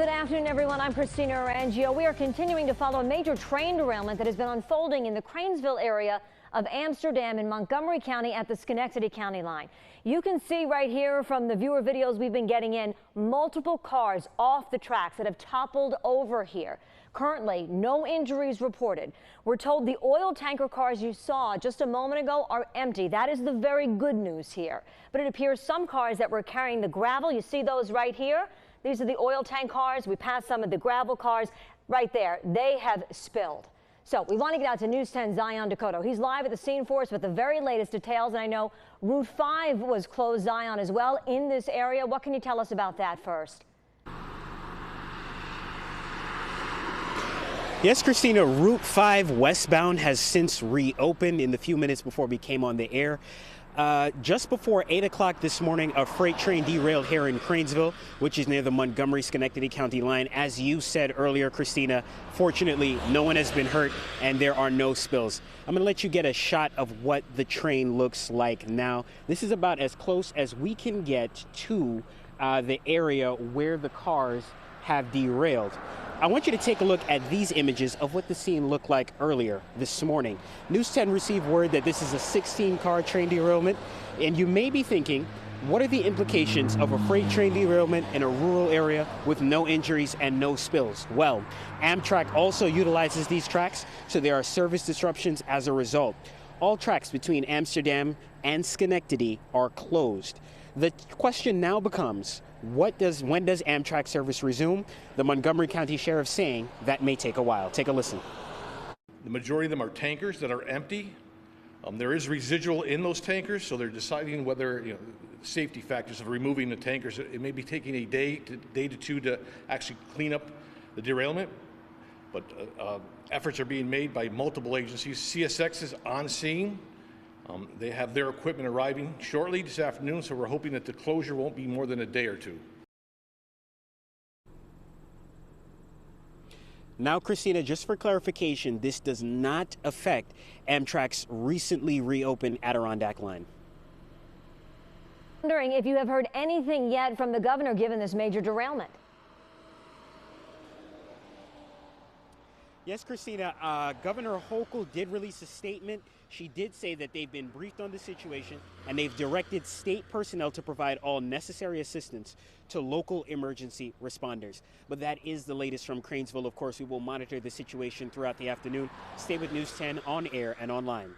Good afternoon, everyone. I'm Christina Arangio. We are continuing to follow a major train derailment that has been unfolding in the Cranesville area of Amsterdam in Montgomery County at the Schenectady County line. You can see right here from the viewer videos we've been getting in, multiple cars off the tracks that have toppled over here. Currently, no injuries reported. We're told the oil tanker cars you saw just a moment ago are empty. That is the very good news here. But it appears some cars that were carrying the gravel, you see those right here? These are the oil tank cars. We passed some of the gravel cars right there. They have spilled. So we want to get out to News 10 Zion Decoteau. He's live at the scene for us with the very latest details. And I know Route 5 was closed, Zion, as well in this area. What can you tell us about that first? Yes, Christina, Route 5 westbound has since reopened in the few minutes before we came on the air. Just before 8 o'clock this morning, a freight train derailed here in Cranesville, which is near the Montgomery-Schenectady County line. As you said earlier, Christina, fortunately, no one has been hurt and there are no spills. I'm going to let you get a shot of what the train looks like now. This is about as close as we can get to the area where the cars have derailed. I want you to take a look at these images of what the scene looked like earlier this morning. News 10 received word that this is a 16-car train derailment, and you may be thinking, what are the implications of a freight train derailment in a rural area with no injuries and no spills? Well, Amtrak also utilizes these tracks, so there are service disruptions as a result. All tracks between Amsterdam and Schenectady are closed. The question now becomes, when does Amtrak service resume? The Montgomery County Sheriff saying that may take a while. Take a listen. The majority of them are tankers that are empty. There is residual in those tankers, so they're deciding whether, safety factors of removing the tankers. It may be taking a day to two to actually clean up the derailment, but efforts are being made by multiple agencies. CSX is on scene. They have their equipment arriving shortly this afternoon, so we're hoping that the closure won't be more than a day or two. Now, Christina, just for clarification, this does not affect Amtrak's recently reopened Adirondack line. Wondering if you have heard anything yet from the governor given this major derailment. Yes, Christina, Governor Hochul did release a statement. She did say that they've been briefed on the situation and they've directed state personnel to provide all necessary assistance to local emergency responders. But that is the latest from Cranesville. Of course, we will monitor the situation throughout the afternoon. Stay with News 10 on air and online.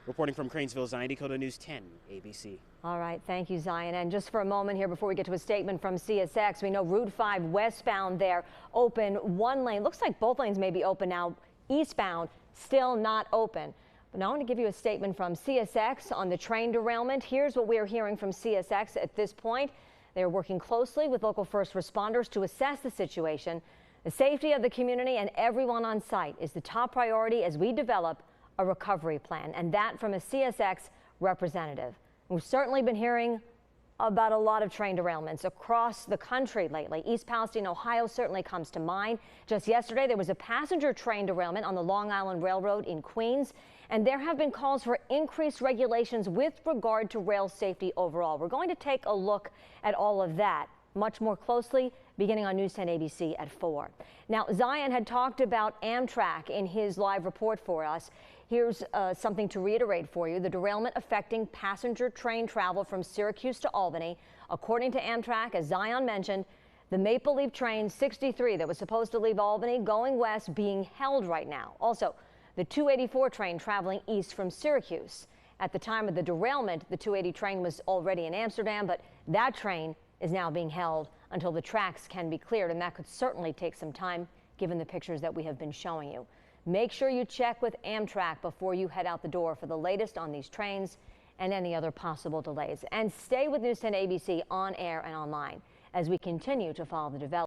Reporting from Cranesville, Zion Dakota, News 10, ABC. All right, thank you, Zion. And just for a moment here before we get to a statement from CSX, we know Route 5 westbound there open one lane. Looks like both lanes may be open now. Eastbound still not open. But now I want to give you a statement from CSX on the train derailment. Here's what we're hearing from CSX at this point. They're working closely with local first responders to assess the situation. The safety of the community and everyone on site is the top priority as we develop a recovery plan, and that from a CSX representative. We've certainly been hearing about a lot of train derailments across the country lately. East Palestine, Ohio certainly comes to mind. Just yesterday, there was a passenger train derailment on the Long Island Railroad in Queens, and there have been calls for increased regulations with regard to rail safety overall. We're going to take a look at all of that much more closely beginning on News 10 ABC at 4. Now, Zion had talked about Amtrak in his live report for us. Here's something to reiterate for you. The derailment affecting passenger train travel from Syracuse to Albany. According to Amtrak, as Zion mentioned, the Maple Leaf train 63 that was supposed to leave Albany going west being held right now. Also, the 284 train traveling east from Syracuse. At the time of the derailment, the 280 train was already in Amsterdam, but that train is now being held until the tracks can be cleared, and that could certainly take some time given the pictures that we have been showing you. Make sure you check with Amtrak before you head out the door for the latest on these trains and any other possible delays. And stay with News 10 ABC on air and online as we continue to follow the development.